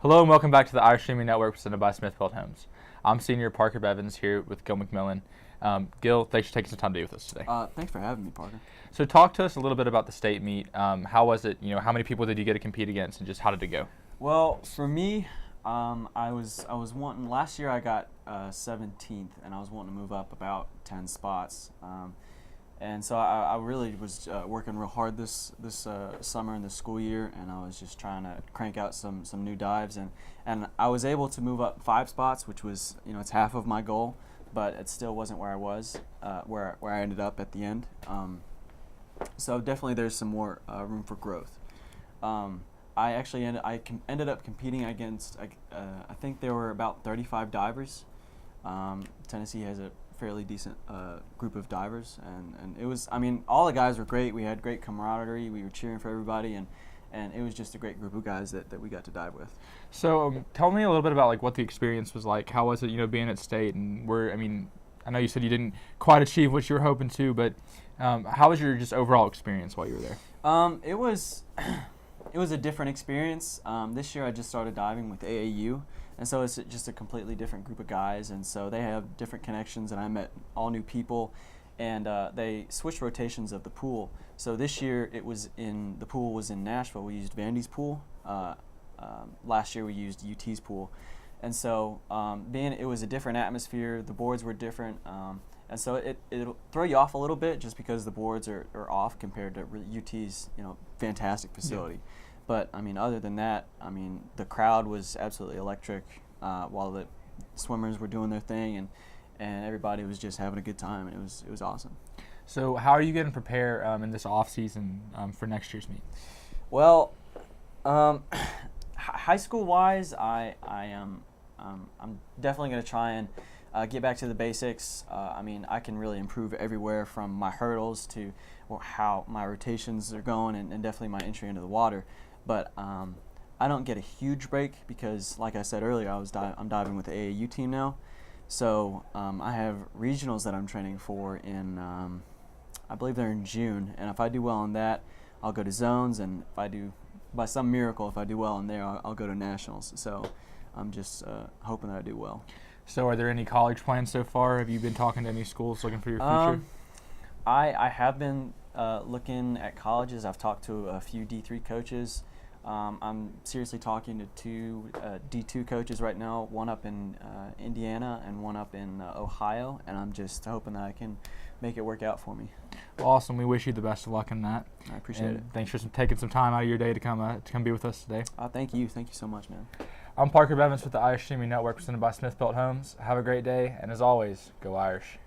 Hello and welcome back to the Irish Streaming Network presented by Smithfield Homes. I'm Senior Parker Bevins here with Gill McMillan. Gill, thanks for taking some time to be with us today. Thanks for having me, Parker. So talk to us a little bit about the state meet. How was it? How many people did you get to compete against, and just how did it go? Well, for me, I was wanting. Last year I got 17th, and I was wanting to move up about 10 spots. And so I really was working real hard this summer and this school year, and I was just trying to crank out some new dives, and I was able to move up 5 spots, which was it's half of my goal, but it still wasn't where I was, where I ended up at the end. So definitely there's some more room for growth. I actually ended up competing against I think there were about 35 divers. Tennessee has a fairly decent group of divers, and it was, all the guys were great. We had great camaraderie. We were cheering for everybody, and it was just a great group of guys that we got to dive with. So tell me a little bit about what the experience was like. How was it, being at state? And I know you said you didn't quite achieve what you were hoping to, but how was your just overall experience while you were there? It was a different experience. This year I just started diving with AAU, and so it's just a completely different group of guys, and so they have different connections, and I met all new people, and they switched rotations of the pool. So this year the pool was in Nashville. We used Vandy's pool. Last year we used UT's pool, and so it was a different atmosphere. The boards were different, and so it'll throw you off a little bit just because the boards are off compared to UT's fantastic facility. Yeah. But other than that, the crowd was absolutely electric while the swimmers were doing their thing, and everybody was just having a good time, and it was awesome. So how are you going to prepare in this off season for next year's meet? Well, high school wise, I'm definitely going to try and get back to the basics. I can really improve everywhere from my hurdles to how my rotations are going, and definitely my entry into the water. But I don't get a huge break because, like I said earlier, I'm diving with the AAU team now. So I have regionals that I'm training for in, I believe they're in June. And if I do well in that, I'll go to zones. And if I do, by some miracle, if I do well in there, I'll go to nationals. So I'm just hoping that I do well. So are there any college plans so far? Have you been talking to any schools looking for your future? I have been looking at colleges. I've talked to a few D3 coaches. I'm seriously talking to 2 D2 coaches right now, one up in Indiana and one up in Ohio, and I'm just hoping that I can make it work out for me. Well, awesome. We wish you the best of luck in that. I appreciate it. Thanks for taking some time out of your day to come be with us today. Thank you. Thank you so much, man. I'm Parker Bevins with the Irish Streaming Network presented by Smithfield Homes. Have a great day, and as always, go Irish.